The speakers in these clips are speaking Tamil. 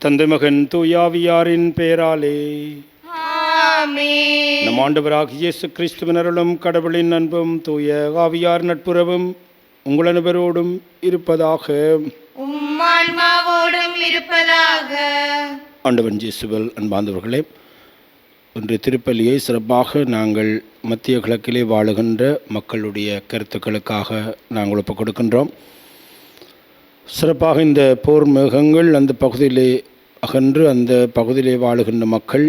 தந்தை மகன் தூயாவியாரின் பெயராலே ஆமென். நம் ஆண்டவராகிய இயேசு கிறிஸ்துவின் அருளும் கடவுளின் அன்பும் தூய ஆவியார் நட்புறவும் உங்கள் அனைவரோடும் இருப்பதாக. உம்மான்மாவோடும் இருப்பதாக. ஆண்டவன் இயேசுவில் அன்பார்ந்தவர்களே, இன்று திருப்பலியை சிறப்பாக நாங்கள் மத்திய கிழக்கிலே வாழுகின்ற மக்களுடைய கருத்துக்களுக்காக நாங்கள் ஒப்புக் கொடுக்கின்றோம். சிறப்பாக இந்த போர் மேகங்கள் அந்த பகுதியிலே அகன்று அந்த பகுதியிலே வாழுகின்ற மக்கள்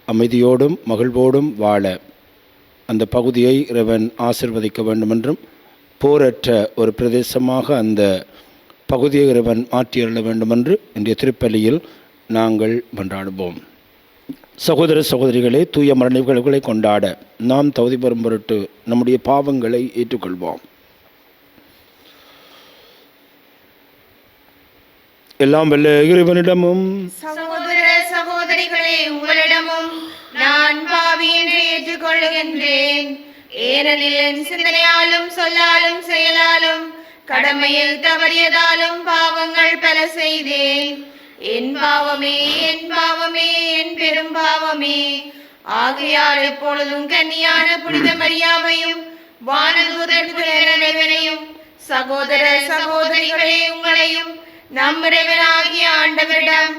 அமைதியோடும் மகிழ்வோடும் வாழ அந்த பகுதியை இறைவன் ஆசீர்வதிக்க வேண்டுமென்றும், போரற்ற ஒரு பிரதேசமாக அந்த பகுதியை இறைவன் மாற்றியருள வேண்டுமென்று இன்றைய திருப்பலியில் நாங்கள் மன்றாடுவோம். சகோதர சகோதரிகளே, தூய மரணிவுகளை கொண்டாட நாம் தகுதி பெறும் பொருட்டு நம்முடைய பாவங்களை ஏற்றுக்கொள்வோம். எல்லாம் வல்ல இறைவனிடமும் சகோதர சகோதரிகளே, உங்களிடமும் நான் பாவி என்று ஏற்றுக்கொள்கின்றேன். ஏனெனில் என் சிந்தனையாலும் சொல்லாலும் செயலாலும் கடமையில் தவறியதாலும் பாவங்கள் பல செய்தேன். என் பாவமே, என் பாவமே, என் பெரும் பாவமே. ஆகையால் எப்பொழுதும் கன்னியான புனித மரியாவையும் வானதூதர்கள் அனைவரையும் சகோதர சகோதரிகளே உங்களையும் நம் இறைவனாகிய ஆண்டவரிடம்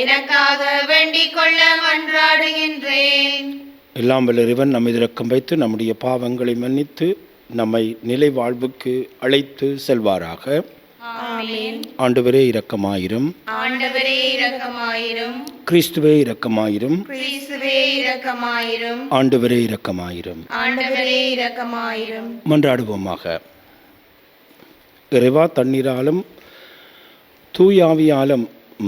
எனக்காக வேண்டிக் கொள்ள மன்றாடுகின்றேன். எல்லாம் வல்ல இறைவன் நம்மை இரக்கம் வைத்து நம்முடைய பாவங்களை மன்னித்து நம்மை நிலை வாழ்வுக்கு அழைத்து செல்வாராக. ஆமென். ஆண்டவரே இரக்கமாயிரும். ஆண்டவரே இரக்கமாயிரும். கிறிஸ்துவே இரக்கமாயிரும். கிறிஸ்துவே இரக்கமாயிரும். ஆண்டவரே இரக்கமாயிரும். ஆண்டவரே இரக்கமாயிரும். மன்றாடுவோமாக. இறைவா, தண்ணீராலும் தூயாவியாலும்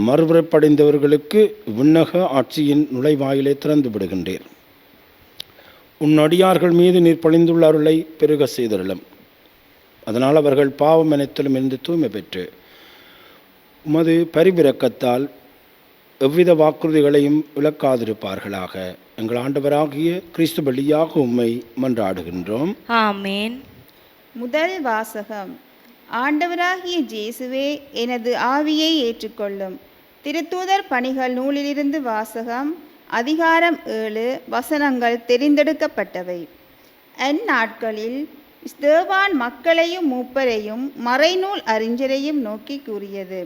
மறுபுறப்படைந்தவர்களுக்கு விண்ணக ஆட்சியின் நுழைவாயிலை திறந்து விடுகின்றேன். உன் அடியார்கள் மீது நீர் பொழிந்துள்ள அருளை பெருக செய்தருளும். அதனால் அவர்கள் பாவம் அனைத்திலும் இருந்து தூய்மை பெற்று உமது பரிவிரக்கத்தால் எவ்வித வாக்குறுதிகளையும் விளக்காதிருப்பார்களாக. எங்கள் ஆண்டவராகிய கிறிஸ்து வழியாக உம்மை மன்றாடுகின்றோம். ஆமென். முதல் வாசகம். ஆண்டவராகிய இயேசுவே, எனது ஆவியை ஏற்றுக்கொள்ளும். திருத்தூதர் பணிகள் நூலிலிருந்து வாசகம். அதிகாரம் 7, வசனங்கள் தெரிந்தெடுக்கப்பட்டவை. அந்நாட்களில் ஸ்தேவான் மக்களையும் மூப்பரையும் மறைநூல் அறிஞரையும் நோக்கி கூறியது: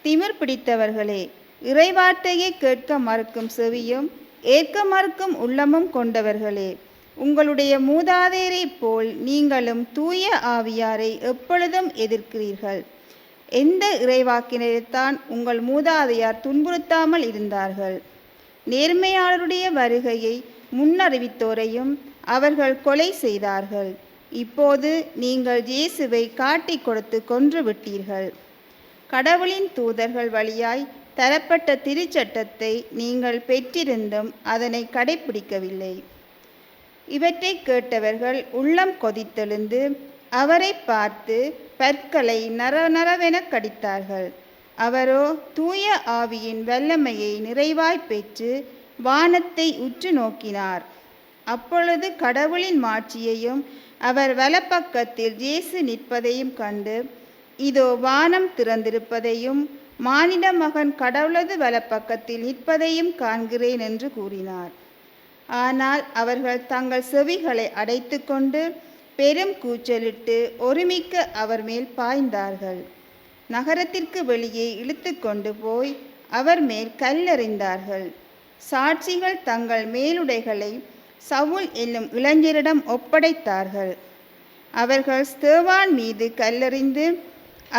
திமிர் பிடித்தவர்களே, இறைவார்த்தையை கேட்க மறுக்கும் செவியும் ஏற்க மறுக்கும் உள்ளமும் கொண்டவர்களே, உங்களுடைய மூதாதையரைப் போல் நீங்களும் தூய ஆவியாரை எப்பொழுதும் எதிர்க்கிறீர்கள். எந்த இறைவாக்கினரைத்தான் உங்கள் மூதாதையார் துன்புறுத்தாமல் இருந்தார்கள்? நேர்மையாளருடைய வருகையை முன்னறிவித்தோரையும் அவர்கள் கொலை செய்தார்கள். இப்போது நீங்கள் இயேசுவை காட்டிக் கொடுத்து கொன்று விட்டீர்கள். கடவுளின் தூதர்கள் வழியாய் தரப்பட்ட திருச்சட்டத்தை நீங்கள் பெற்றிருந்தும் அதனை கடைப்பிடிக்கவில்லை. இவற்றை கேட்டவர்கள் உள்ளம் கொதித்தெழுந்து அவரை பார்த்து பற்களை நரநரவென கடித்தார்கள். அவரோ தூய ஆவியின் வல்லமையை நிறைவாய் பெற்று வானத்தை உற்று நோக்கினார். அப்பொழுது கடவுளின் மாட்சியையும் அவர் வலப்பக்கத்தில் இயேசு நிற்பதையும் கண்டு, இதோ வானம் திறந்திருப்பதையும் மானிட மகன் கடவுளது வலப்பக்கத்தில் நிற்பதையும் காண்கிறேன் என்று கூறினார். ஆனால் அவர்கள் தங்கள் செவிகளை அடைத்து கொண்டு பெரும் கூச்சலிட்டு ஒருமிக்க அவர் மேல் பாய்ந்தார்கள். நகரத்திற்கு வெளியே இழுத்து கொண்டு போய் அவர் மேல் கல்லெறிந்தார்கள். சாட்சிகள் தங்கள் மேலுடைகளை சவுல் என்னும் இளைஞரிடம் ஒப்படைத்தார்கள். அவர்கள் ஸ்தேவான் மீது கல்லெறிந்து,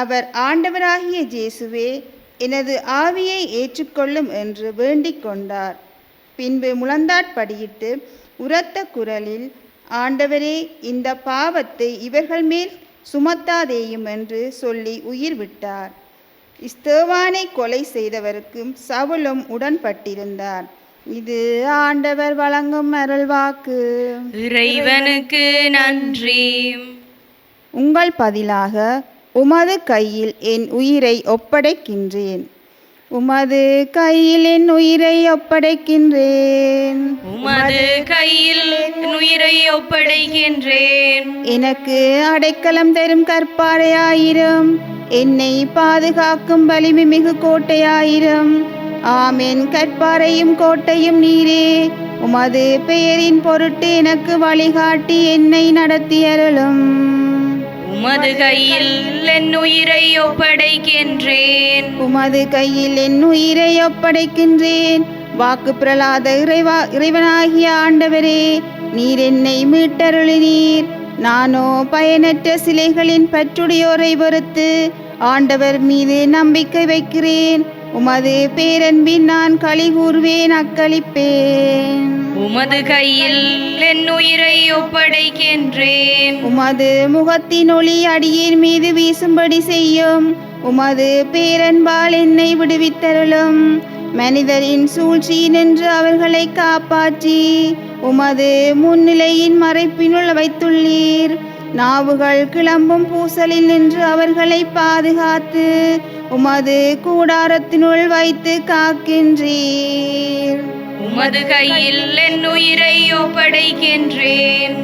அவர் ஆண்டவராகிய இயேசுவே, எனது ஆவியை ஏற்றுக்கொள்ளும் என்று வேண்டிக் கொண்டார். பின்பு முழந்தாட்படியிட்டு உரத்த குரலில், ஆண்டவரே, இந்த பாவத்தை இவர்கள் மேல் சுமத்தாதேயும் என்று சொல்லி உயிர் விட்டார். ஸ்தேவானை கொலை செய்தவருக்கும் சவுலும் உடன்பட்டிருந்தார். இது ஆண்டவர் வழங்கும் அருள்வாக்கு. இறைவனுக்கு நன்றி. உங்கள் பதிலாக உமது கையில் என் உயிரை ஒப்படைக்கின்றேன். உமது கையில் என் உயிரை ஒப்படைக்கின்றேன். உமது கையில் என் உயிரை ஒப்படைக்கின்றேன். எனக்கு அடைக்கலம் தரும் கற்பாறையாயிரும், என்னை பாதுகாக்கும் வலிமை மிகு கோட்டையாயிரும். ஆமென். கற்பாறையும் கோட்டையும் நீரே, உமது பெயரின் பொருட்டு எனக்கு வழிகாட்டி என்னை நடத்தியருளும். உமது கையில் என் உயிரை ஒப்படைக்கின்றேன். உமது கையில் என் உயிரை ஒப்படைக்கின்றேன். வாக்கு பிரலாத இறைவனாகிய ஆண்டவரே, நீர் என்னை மீட்டருளினீர். நானோ பயனற்ற சிலைகளின் பற்றுடையோரை வெறுத்து ஆண்டவர் மீது நம்பிக்கை வைக்கிறேன். உமது பேரன்பின் நான் களி கூறுவேன், அக்களிப்பேன். உமது கையில் என் உயிரை ஒப்படைக்கின்றேன். உமது முகத்தின் ஒளி அடியேன் மீது வீசும்படி செய்யும். உமது பேரன்பால் என்னை விடுவித்தருளும். மனிதரின் சூழ்ச்சி நின்று அவர்களை காப்பாற்றி உமது முன்னிலையின் மறைப்பினுள் வைத்துள்ளீர். நாவுகள் கிளம்பும் பூசலில் நின்று அவர்களை பாதுகாத்து உமது கூடாரத்தினுள் வைத்து காக்கின்றீர். உமது கையில் என் உயிரை ஒப்படைக்கின்றேன்.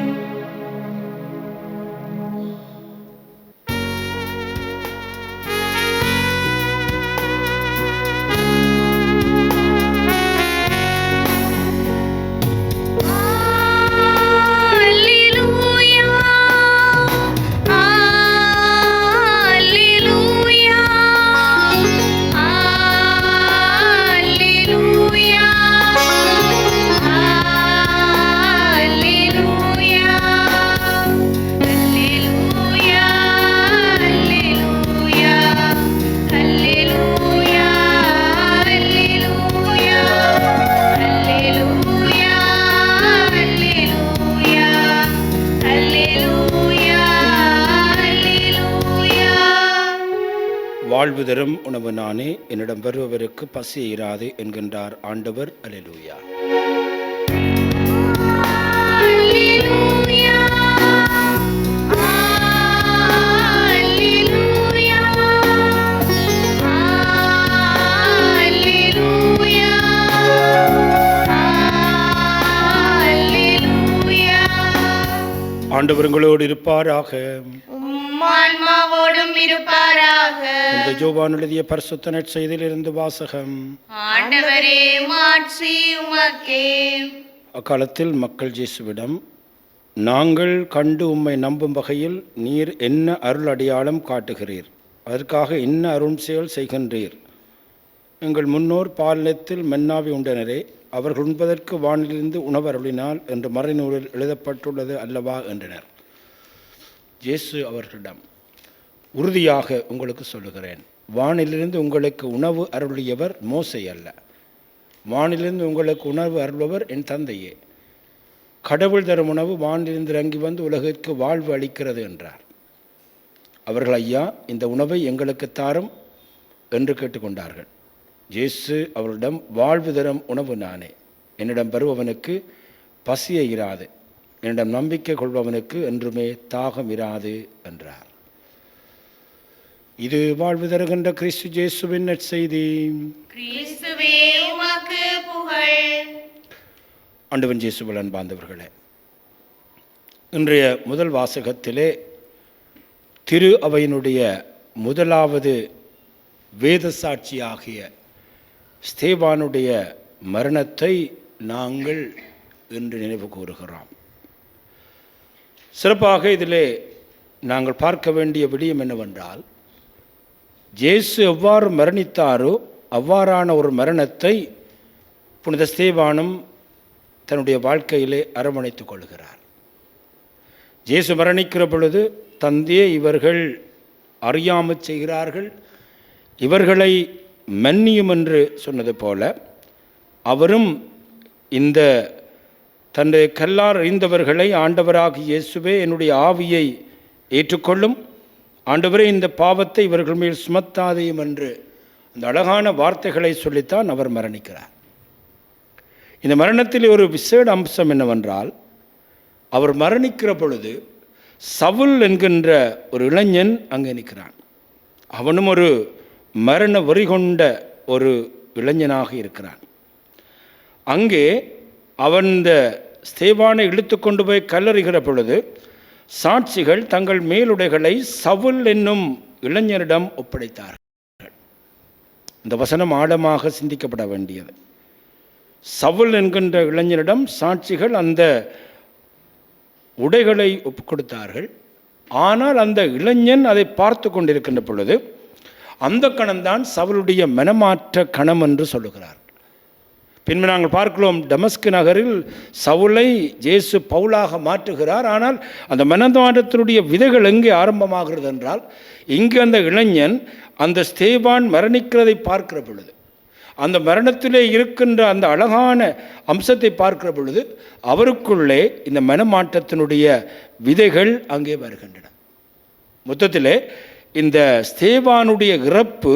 வாழ்வு தரும் உணவு நானே, என்னிடம் வருபவருக்கு பசி இராது என்கின்றார் ஆண்டவர். அல்லேலூயா. ஆண்டவர் உங்களோடு இருப்பாராக. ஆன்மாவோடும் இருப்பாராக. இந்த யோவான் எழுதிய பரிசுத்த நற்செய்தியிலிருந்து வாசகம். ஆண்டவரே, மாட்சி உமக்கே. அக்காலத்தில் மக்கள் இயேசுவிடம், நாங்கள் கண்டு உம்மை நம்பும் வகையில் நீர் என்ன அருள் அடையாளம் காட்டுகிறீர்? அதற்காக என்ன அருள் செயல் செய்கின்றீர்? எங்கள் முன்னோர் பாலினத்தில் மன்னாவை உண்டனரே, அவர்கள் உண்பதற்கு வானிலிருந்து உணவு அருளினால் என்று மறைநூலில் எழுதப்பட்டுள்ளது அல்லவா என்றனர். இயேசு அவர்களிடம், உறுதியாக உங்களுக்கு சொல்லுகிறேன், வானிலிருந்து உங்களுக்கு உணவு அருளியவர் மோசே அல்ல, வானிலிருந்து உங்களுக்கு உணவு அருள்பவர் என் தந்தையே. கடவுள் தரும் உணவு வானிலிருந்து இறங்கி வந்து உலகிற்கு வாழ்வு அளிக்கிறது என்றார். அவர்கள், ஐயா, இந்த உணவை எங்களுக்கு தாரும் என்று கேட்டுக்கொண்டார்கள். இயேசு அவர்களிடம், வாழ்வு தரும் உணவு நானே, என்னிடம் வருபவனுக்கு பசியே இராது, என்னிடம் நம்பிக்கை கொள்பவனுக்கு என்றுமே தாகம் இராது என்றார். இது வாழ்வு தருகின்ற கிறிஸ்து இயேசுவின் நற்செய்தி. கிறிஸ்துவே உமக்கு புகழ். ஆண்டவன் இயேசுவில் அன்பார்ந்தவர்களே, இன்றைய முதல் வாசகத்திலே திரு அவையினுடைய முதலாவது வேத சாட்சியாகிய ஸ்தேவானுடைய மரணத்தை நாங்கள் இன்று நினைவு கூறுகிறோம். சிறப்பாக இதிலே நாங்கள் பார்க்க வேண்டிய விடயம் என்னவென்றால், இயேசு எவ்வாறு மரணித்தாரோ அவ்வாறான ஒரு மரணத்தை புனித ஸ்தேவானும் தன்னுடைய வாழ்க்கையிலே அரவணைத்துக் கொள்கிறார். இயேசு மரணிக்கிற பொழுது, தந்தையே, இவர்கள் அறியாமல் செய்கிறார்கள், இவர்களை மன்னியும் என்று சொன்னது போல, அவரும் இந்த தன்னுடைய கல்லார் அறிந்தவர்களை, ஆண்டவராகிய இயேசுவே, என்னுடைய ஆவியை ஏற்றுக்கொள்ளும், ஆண்டவரே, இந்த பாவத்தை இவர்கள் மேல் சுமத்தாதையும் என்று அந்த அழகான வார்த்தைகளை சொல்லித்தான் அவர் மரணிக்கிறார். இந்த மரணத்தில் ஒரு விசேட அம்சம் என்னவென்றால், அவர் மரணிக்கிற பொழுது சவுல் என்கின்ற ஒரு இளைஞன் அங்கே நிற்கிறான். அவனும் ஒரு மரண வெறி கொண்ட ஒரு இளைஞனாக இருக்கிறான். அங்கே அவன் இந்த ஸ்தேவானை இழுத்து கொண்டு போய் கல்லறிகிற பொழுது சாட்சிகள் தங்கள் மேலுடைகளை சவுல் என்னும் இளைஞரிடம் ஒப்படைத்தார்கள். இந்த வசனம் ஆழமாக சிந்திக்கப்பட வேண்டியது. சவுல் என்கின்ற இளைஞரிடம் சாட்சிகள் அந்த உடைகளை ஒப்புக் கொடுத்தார்கள். ஆனால் அந்த இளைஞன் அதை பார்த்து கொண்டிருக்கின்ற பொழுது அந்த கணம்தான் சவுலுடைய மனமாற்ற கணம் என்று சொல்லுகிறார். பின்பு நாங்கள் பார்க்கிறோம், டமஸ்கு நகரில் சவுலை இயேசு பவுலாக மாற்றுகிறார். ஆனால் அந்த மனமாற்றத்தினுடைய விதைகள் எங்கே ஆரம்பமாகிறது என்றால், இங்கு அந்த இளைஞன் அந்த ஸ்தேவான் மரணிக்கிறதை பார்க்கிற பொழுது, அந்த மரணத்திலே இருக்கின்ற அந்த அழகான அம்சத்தை பார்க்கிற பொழுது அவருக்குள்ளே இந்த மனமாற்றத்தினுடைய விதைகள் அங்கே வருகின்றன. மொத்தத்திலே இந்த ஸ்தேவானுடைய இறப்பு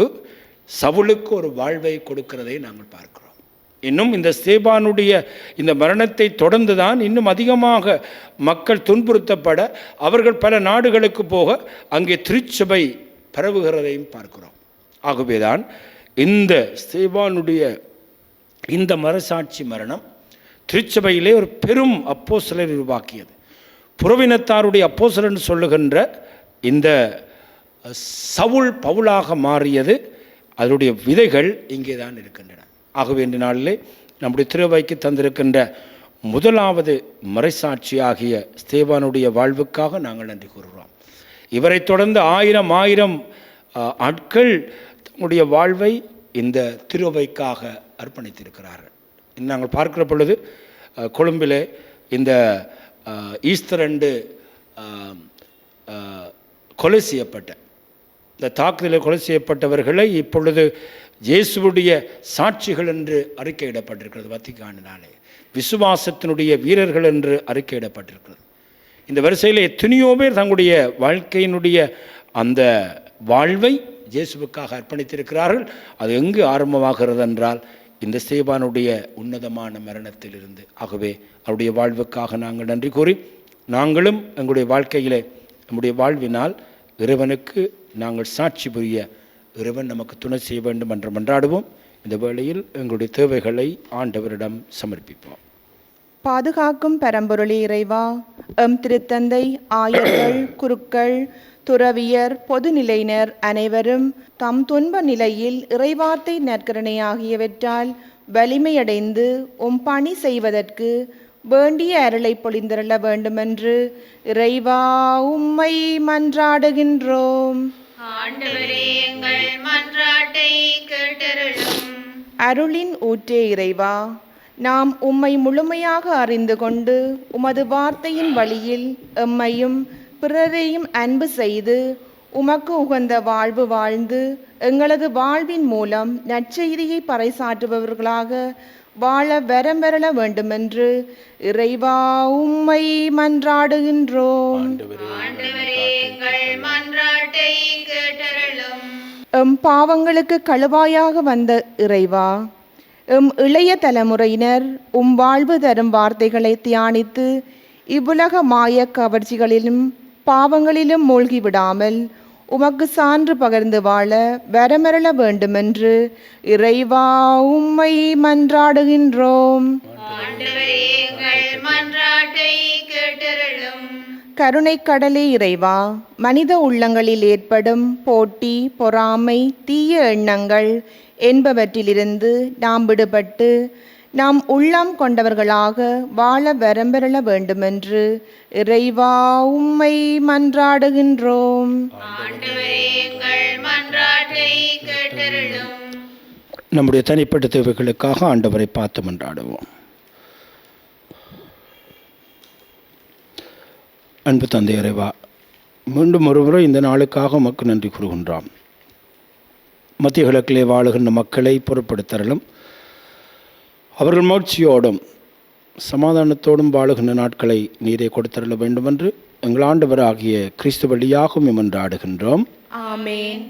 சவுலுக்கு ஒரு வாழ்வை கொடுக்கிறதை நாங்கள் பார்க்கிறோம். இன்னும் இந்த ஸ்தேவானுடைய இந்த மரணத்தை தொடர்ந்து தான் இன்னும் அதிகமாக மக்கள் துன்புறுத்தப்பட அவர்கள் பல நாடுகளுக்கு போக அங்கே திருச்சபை பரவுகிறதையும் பார்க்கிறோம். ஆகவேதான் இந்த ஸ்தேவானுடைய இந்த மரசாட்சி மரணம் திருச்சபையிலே ஒரு பெரும் அப்போஸ்தலரை உருவாக்கியது. புறவினத்தாருடைய அப்போஸ்தலன் சொல்லுகின்ற இந்த சவுல் பவுலாக மாறியது, அதனுடைய விதைகள் இங்கே தான் இருக்கின்றன. ஆகவே இந்த நாளிலே நம்முடைய திருவைக்கு தந்திருக்கின்ற முதலாவது மறைசாட்சியாகிய ஸ்தேவானுடைய வாழ்வுக்காக நாங்கள் நன்றி கூறுகிறோம். இவரை தொடர்ந்து ஆயிரம் ஆட்கள் தங்களுடைய வாழ்வை இந்த திருவைக்காக அர்ப்பணித்திருக்கிறார்கள். நாங்கள் பார்க்கிற பொழுது கொழும்பிலே இந்த ஈஸ்டர் அண்டு கொலை செய்யப்பட்ட இந்த தாக்குதலில் கொலை செய்யப்பட்டவர்களை இப்பொழுது இயேசுவுடைய சாட்சிகள் என்று அறிக்கையிடப்பட்டிருக்கிறது. வத்திக்கானினாலே விசுவாசத்தினுடைய வீரர்கள் என்று அறிக்கையிடப்பட்டிருக்கிறது. இந்த வரிசையில் எத்தனையோ பேர் தங்களுடைய வாழ்க்கையினுடைய அந்த வாழ்வை இயேசுவுக்காக அர்ப்பணித்திருக்கிறார்கள். அது எங்கு ஆரம்பமாகிறது என்றால் இந்த ஸ்தேவானுடைய உன்னதமான மரணத்திலிருந்து. ஆகவே அவருடைய வாழ்வுக்காக நாங்கள் நன்றி கூறி, நாங்களும் எங்களுடைய வாழ்க்கையிலே நம்முடைய வாழ்வினால் இறைவனுக்கு நாங்கள் சாட்சி புரிய இறைவன் நமக்கு துணை செய்ய வேண்டும் என்று மன்றாடுவோம். இந்த வேளையில் எங்களுடைய தேவைகளை ஆண்டவரிடம் சமர்ப்பிப்போம். பாதுகாக்கும் பரம்பொருளே இறைவா, எம் திருத்தந்தை, ஆயர்கள், குருக்கள், துறவியர், பொதுநிலையினர் அனைவரும் தம் துன்ப நிலையில் இறைவார்த்தை நற்கருணை ஆகியவற்றால் வலிமையடைந்து உம் பணி செய்வதற்கு வேண்டிய அருளை பொழிந்தருள வேண்டுமென்று இறைவா உம்மை மன்றாடுகின்றோம். ஆண்டவரே, எங்கள் மன்றாட்டை கேட்டருளும். அருளின் ஊற்றே இறைவா, நாம் உம்மை முழுமையாக அறிந்து கொண்டு உமது வார்த்தையின் வழியில் எம்மையும் பிறரையும் அன்பு செய்து உமக்கு உகந்த வாழ்வு வாழ்ந்து எங்களது வாழ்வின் மூலம் நற்செய்தியை பறைசாற்றுபவர்களாக வாழ வரம் பெறல வேண்டுமென்று இறைவா உம்மை மன்றாடுகின்றோம். ஆண்டவரே, எங்கள் மன்றாட்டை கேட்டருளும். எம் பாவங்களுக்கு கழுவாயாக வந்த இறைவா, எம் இளைய தலைமுறையினர் உம் வாழ்வு தரும் வார்த்தைகளை தியானித்து இவ்வுலக மாய கவர்ச்சிகளிலும் பாவங்களிலும் மூழ்கி விடாமல் உமக்கு சான்று பகர்ந்து வாழ வரமருள வேண்டுமென்று இறைவா உம்மை மன்றாடுகின்றோம். ஆண்டவரே, எங்கள் மன்றாட்டை கேட்டருளும். கருணை கடலே இறைவா, மனித உள்ளங்களில் ஏற்படும் போட்டி, பொறாமை, தீய எண்ணங்கள் என்பவற்றிலிருந்து நாம் விடுபட்டு நாம் உள்ளம் கொண்டவர்களாக வாழ வரம்பெறல வேண்டுமென்று இறைவா உம்மை மன்றாடுகின்றோம். ஆண்டவரே, எங்கள் மன்றாட்டை கேட்டருளும். நம்முடைய தனிப்பட்ட தேவைகளுக்காக ஆண்டவரை பார்த்து மன்றாடுவோம். அன்பு தந்தை இறைவா, மீண்டும் ஒருமுறை இந்த நாளுக்காக உமக்கு நன்றி கூறுகின்றோம். மத்திய கிழக்கிலே வாழுகின்ற மக்களை பொருட்படுத்தலும் அவர்கள் மகிழ்ச்சியோடும் சமாதானத்தோடும் வாழுகின்ற நாட்களை நீரே கொடுத்தருள வேண்டுமென்று எங்கள் ஆண்டவர் ஆகிய கிறிஸ்து வழியாகவும் மன்றாடுகின்றோம். ஆமென்.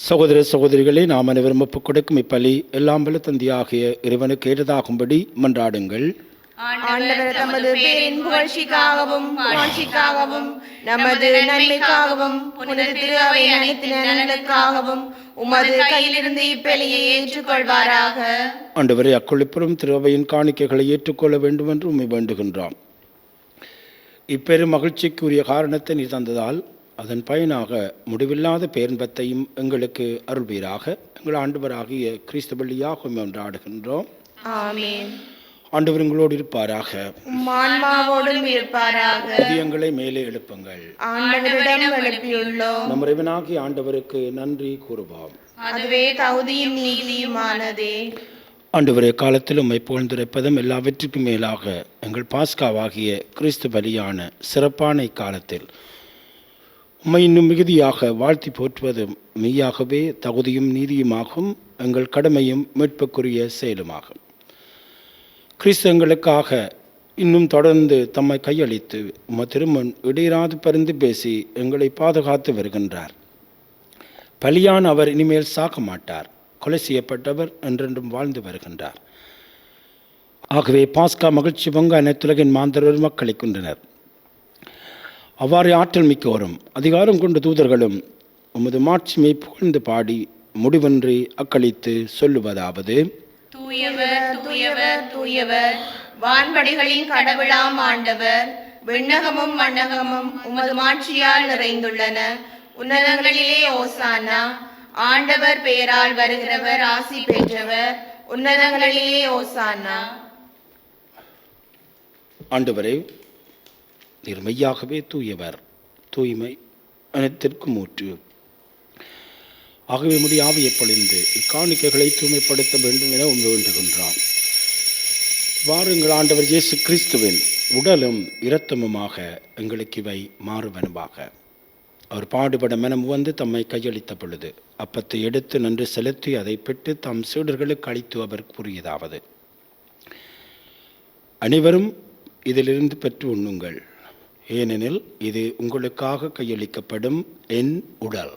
சகோதர சகோதரிகளே, நாம் அனைவரும் ஒப்புக் கொடுக்கும் இப்பலி எல்லாம் வல்ல தந்தையாகிய இறைவனுக்கு ஏற்றதாகும்படி மன்றாடுங்கள். ஆண்டவர் தமது பேரின் புகழ்ச்சிக்காகவும் ஆட்சிக்காகவும் நமது நன்மைக்காகவும் புனித திரு அவை அனைத்து நலனுக்காகவும் உமது கையிலிருந்து இப்பலியை ஏற்றுக்கொள்வாராக. ஆண்டவரை அக்குளிப்பெறும் திரு அவையின் காணிக்கைகளை ஏற்றுக்கொள்ள வேண்டும் என்று உம்மை வேண்டுகின்றோம். இப்பெரும் மகிழ்ச்சிக்குரிய காரணத்தை நீ தந்ததால் அதன் பயனாக முடிவில்லாத பேரின்பத்தையும் எங்களுக்கு அருள்வீராக. எங்கள் ஆண்டவராகிய கிறிஸ்து வழியாக கொண்டாடுகின்றோம். ஆமென். ஆண்டவர் உங்களோடு இருப்பாராக. ஆன்மாவோடும் இருப்பாராக. இதயங்களை மேலே எழுப்புங்கள். ஆண்டவரிடம் எழுப்பியுள்ளோம். நம் இறைவனாகிய ஆண்டவருக்கு நன்றி கூறுவோம். அதுவே தகுதியும் நீதியுமானதே. ஆண்டவரே, காலத்தில் உம்மை புகழ்ந்துரைப்பதும் எல்லாவற்றிற்கும் மேலாக எங்கள் பாஸ்காவாகிய கிறிஸ்து பலியான சிறப்பான இக்காலத்தில் உம்மை இன்னும் மிகுதியாக வாழ்த்தி போற்றுவதும் மெய்யாகவே தகுதியும் நீதியுமாகும், எங்கள் கடமையும் மீட்புக்குரிய செயலுமாகும். கிறிஸ்து எங்களுக்காக இன்னும் தொடர்ந்து தம்மை கையளித்து திருமண் இடையராது பரிந்து பேசி எங்களை பாதுகாத்து வருகின்றார். பலியான அவர் இனிமேல் சாக்க மாட்டார். கொலை செய்யப்பட்டவர் என்றென்றும் வாழ்ந்து வருகின்றார். ஆகவே பாஸ்கா மகிழ்ச்சி பொங்க அனைத்துலகின் மாந்தர் மக்களை கொண்டனர். அவ்வாறு ஆற்றல் மிக்கோரும் அதிகாரம் கொண்ட தூதர்களும் உமது மாட்சிமை புகழ்ந்து பாடி முடிவின்றி அக்களித்து சொல்லுவதாவது: தூயவர் தூயவர் தூயவர், வான்படிகளின் கடவுளாம் ஆண்டவர். விண்ணகமும் மண்ணகமும் உமது மாட்சியால் நிறைந்துள்ளன. உன்னதங்களிலே ஓசானா. ஆண்டவர் பெயரால் வருகிறவர் ஆசி பெற்றவர். உன்னதங்களிலே ஓசானா. ஆண்டவரே, நீர் மெய்யாகவே தூயவர், தூய்மை அனைத்திற்கும் ஊற்று. ஆகவே உம்முடைய ஆவியை பொழிந்து இக்காணிக்கைகளை தூய்மைப்படுத்த வேண்டும் என வேண்டுகின்றான். வாருங்கள், ஆண்டவர் இயேசு கிறிஸ்துவின் உடலும் இரத்தமுமாக எங்களுக்கு இவை மாறுவனவாக. அவர் பாடுபட மனம் வந்து தம்மை கையளித்த பொழுது அப்பத்தை எடுத்து நன்று செலுத்தி அதை பெற்று தம் சீடர்களுக்கு அளித்து அவர் கூறியதாவது: அனைவரும் இதிலிருந்து பெற்று உண்ணுங்கள், ஏனெனில் இது உங்களுக்காக கையளிக்கப்படும் என் உடல்.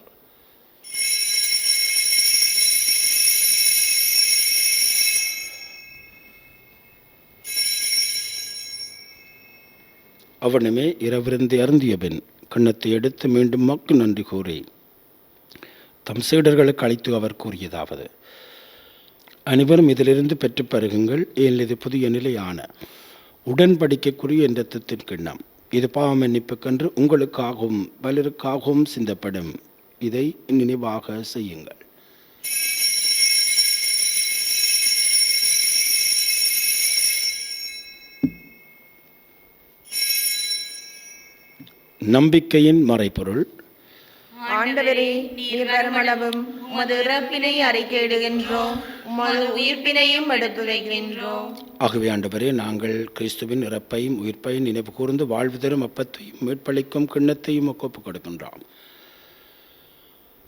அவனுமே இரவிருந்து அருந்திய பின் கிண்ணத்தை எடுத்து மீண்டும் மக்கு நன்றி கூறி தம் சீடர்களுக்கு அளித்து அவர் கூறியதாவது: அனைவரும் இதிலிருந்து பெற்று பருகுங்கள், ஏன் இது புதிய நிலையான உடன்படிக்கைக்குரிய என் இரத்தத்தின் கிண்ணம். இது பாவ மன்னிப்புக்கென்று உங்களுக்காகவும் பலருக்காகவும் சிந்தப்படும். இதை நினைவாக செய்யுங்கள். நம்பிக்கையின் மறைபொருள். ஆண்டவரே, நீர் வருமளவும் உமது இறப்பினை அறிக்கையிடுகின்றோம், உமது உயிர்ப்பினையும் எடுத்துரைக்கின்றோம். ஆகவே ஆண்டவரே, நாங்கள் கிறிஸ்துவின் இறப்பையும் உயிர்ப்பையும் நினைவு கூர்ந்து வாழ்வு தரும் அப்பத்தையும் மீட்பளிக்கும் கிண்ணத்தையும் ஒப்புக் கொடுக்கின்றோம்.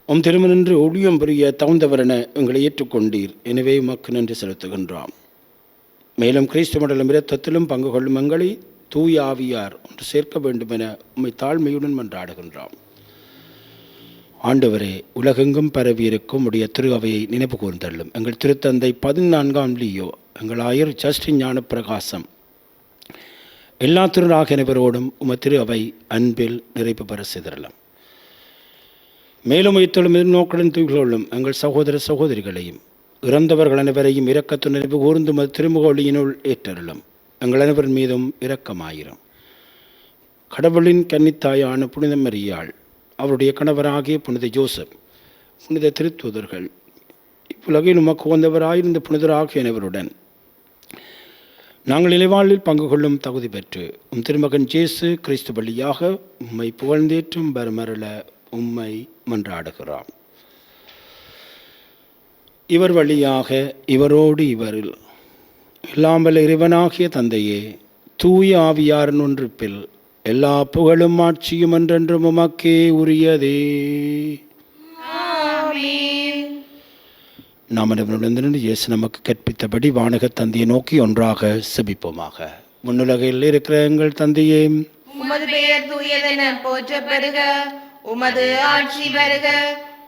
உம் திருமணின்று ஊழியம் புரிய தகுந்தவரென எங்களை ஏற்றுக்கொண்டீர். எனவே உமக்கு நன்றி செலுத்துகின்றோம். மேலும் கிறிஸ்து மண்டலம் இரத்தத்திலும் பங்கு கொள்ளும் எங்களை தூய ஆவியார் ஒன்று சேர்க்க வேண்டும் என உம்மை தாழ்மையுடன் மன்றாடுகின்றோம். ஆண்டவரே, உலகெங்கும் பரவியிருக்கும் உடைய திரு அவையை நினைவு கூர்ந்தள்ளும். எங்கள் திருத்தந்தை 14ஆம் லியோ, எங்கள் ஆயர் ஜஸ்டின் ஞான பிரகாசம், எல்லா திருநாக அனைவரோடும் திரு அவை அன்பில் நிறைவு பெற செய்தரலாம். மேலும் உயிர்த்தெழும் எதிர்நோக்குடன் தூக்கிலும் எங்கள் சகோதர சகோதரிகளையும் இறந்தவர்கள் அனைவரையும் இரக்கத்து நினைவு கூர்ந்து திருமுகொழியினுள் ஏற்றருளும். எங்கள் அனைவர் மீதும் இரக்கமாயிரும். கடவுளின் கன்னித்தாயான புனித மரியாள், அவருடைய கணவராகிய புனித ஜோசப், புனித திருத்தூதர்கள், இவ்வுலகில் உமக்கு உகந்தவராயிருந்த புனிதராகிய அனைவருடன் நாங்கள் இலைவாழ்வில் பங்கு கொள்ளும் தகுதி பெற்று உம் திருமகன் இயேசு கிறிஸ்து வழியாக உம்மை புகழ்ந்தேற்றும் பரமருள உம்மை மன்றாடுகிறோம். இவர் வழியாக இவரோடு இவரில் எல்லாம் வல்ல இறைவனாகிய தந்தையே, தூய ஆவியாரின் ஒன்றிப்பில் எல்லா புகழும் ஆட்சியும் என்றென்றும் உமக்கே உரியதே. நாம் அனைவருடன் இயேசு நமக்கு கற்பித்தபடி வானக தந்தையை நோக்கி ஒன்றாக செபிப்போமாக. முன்னுலகில் இருக்கிற எங்கள் தந்தையே, உமது பெயர் தூயதென போற்ற பெறுக. உமது ஆட்சி வருக.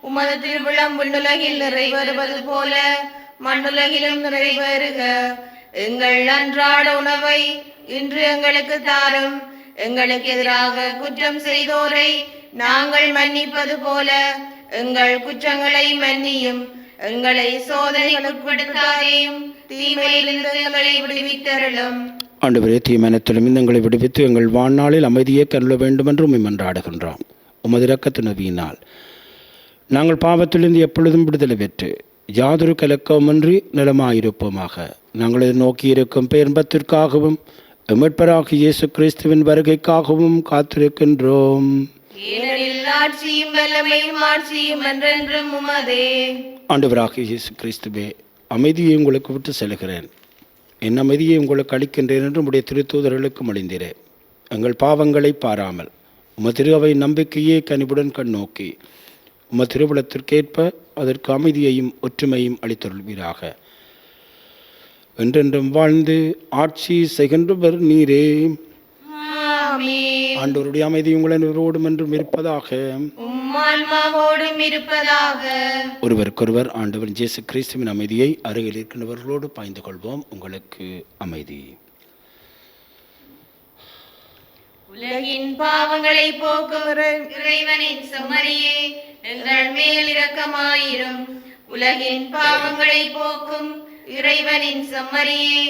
உமது திருவிழம் விண்ணுலகில் நிறைவேறுவது போல மண்ணுலகிலும் நிறைவேறுக. எங்கள் அன்றாட உணவை இன்று எங்களுக்கு தாரும். எங்களுக்கு எதிராக குற்றம் செய்தோரை நாங்கள் மன்னிப்பது போல எங்கள் குற்றங்களை மன்னியும். எங்களை சோதனைக்குட்படுத்தாதேயும், தீமையிலிருந்து எங்களை விடுவித்தருளும். ஆண்டவரே, தீமனத்திலும் எங்களை விடுவித்து எங்கள் வாழ்நாளில் அமைதியை கருள வேண்டும் என்று உம்மை மன்றாடுகின்றோம். உமது இரக்கத்தினுவியினால் நாங்கள் பாவத்திலிருந்து எப்பொழுதும் விடுதலை பெற்று யாதொரு கலக்கமின்றி நலமாயிருப்போமாக. நாங்கள் நோக்கியிருக்கும் பேரின்பத்திற்காகவும் மீட்பராகிய இயேசு கிறிஸ்துவின் வருகைக்காகவும் காத்திருக்கின்றோம். ஏனெனில் ஆட்சியும் வல்லமையும் ஆட்சியும் என்றென்றும் உமதே. ஆண்டவராகிய இயேசு கிறிஸ்துவே, அமைதியை உங்களுக்கு விட்டு செல்கிறேன், என் அமைதியை உங்களுக்கு அளிக்கின்றேன் என்று உம்முடைய திருத்தூதர்களுக்கு மொழிந்தீரே. எங்கள் பாவங்களை பாராமல் உமது திரு அவை நம்பிக்கையே கனிவுடன் கண்ணோக்கி உமது திருவுளத்திற்கேற்ப அதற்கு அமைதியையும் ஒற்றுமையும் அளித்தருள்வீராக. என்றென்றும் வாழ்ந்து ஆட்சி செய்கின்றவர் நீரே. ஆண்டவருடைய அமைதி உங்களோடும் என்றும் இருப்பதாக. உம்மான்மாவோடும் இருப்பதாக. ஒருவருக்கொருவர் ஆண்டவர் இயேசு கிறிஸ்துவின் அமைதியை அருகில் இருக்கின்றவர்களோடு பாய்ந்து கொள்வோம். உங்களுக்கு அமைதி. உலகின் பாவங்களை போக்கும் இறைவனின் செம்மறியே, எங்கள் மேல் இரக்கமாயிரும். உலகின் பாவங்களை போக்கும் இறைவனின் செம்மறியே,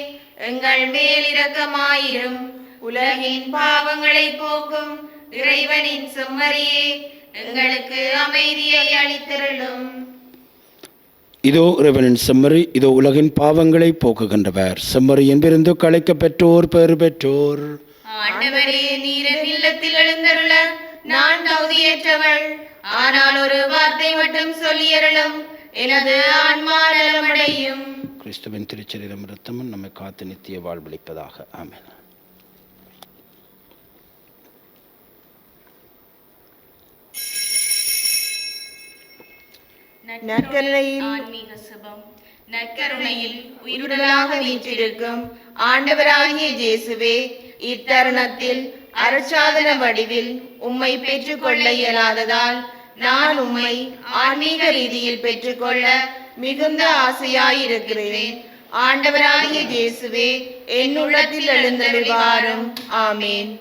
எங்கள் மேல் இரக்கமாயிரும். உலகின் பாவங்களை போக்கும் இறைவனின் செம்மறியே, எங்களுக்கு அமைதியை அளித்தருளும். இதோ இறைவனின் செம்மறி, இதோ உலகின் பாவங்களை போக்குகின்றவர். செம்மறி என்பிருந்து களைக்க பெற்றோர் பெறு பெற்றோர். ஆண்டவரே, நீர் இல்லத்தில் எழுந்தருள நான் தகுதியற்றவள். ஆனால் ஒரு வார்த்தை மட்டும் சொல்லியருளும், எனது ஆன்மா நலமடையும். கிறிஸ்துவின் திருச்சரீரம் இரத்தமும் நம்மை காத்து நித்திய வாழ்வளிப்பதாக. ஆமென். நற்கருணையில் ஆன்மீக சுபம். நற்கருணையில் உயிருடலாக வீற்றிருக்கும் ஆண்டவராகிய இயேசுவே, இத்தருணத்தில் அருட்சாதன வடிவில் உம்மை பெற்றுக்கொள்ள இயலாததால் நான் உம்மை ஆன்மீக ரீதியில் பெற்றுக்கொள்ள மிகுந்த ஆசையாயிருக்கிறேன். ஆண்டவராகிய இயேசுவே, என் உள்ளத்தில் எழுந்தருள்வாரும். ஆமேன்.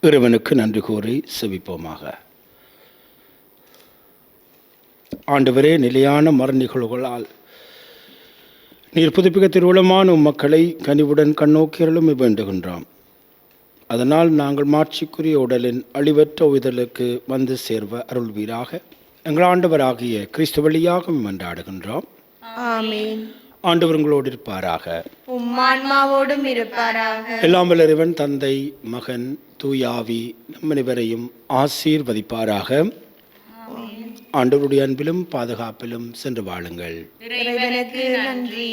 இறைவனுக்கு நன்றி கூறி செபிப்போமாக. ஆண்டவரே, நிலையான மரநிகழ்வுகளால் நீர் புதுப்பிக்க திருவுளமான மக்களை கனிவுடன் கண்ணோக்கியர்களும் வேண்டுகின்றோம். அதனால் நாங்கள் மாட்சிக்குரிய உடலின் அழிவற்ற உயிர்களுக்கு வந்து சேர்வ அருள்வீராக. எங்கள் ஆண்டவராகிய கிறிஸ்து வழியாக மன்றாடுகின்றோம். ஆமீன். ஆண்டவர் உங்களோடு இருப்பாராக. உம்மான்மாவோடும் இருப்பாராக. எல்லாம் வல்ல இறைவன் தந்தை மகன் தூயாவி நம் அனைவரையும் ஆசீர்வதிப்பாராக. ஆண்டவருடைய அன்பிலும் பாதுகாப்பிலும் சென்று வாழுங்கள். இறைவனுக்கு நன்றி.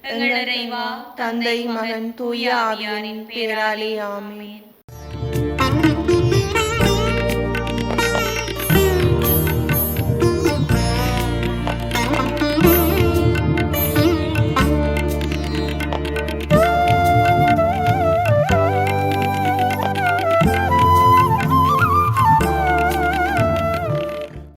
எங்கள் இறைவா தந்தை மகன் தூய ஆவியாரின் பேராலே ஆமென்.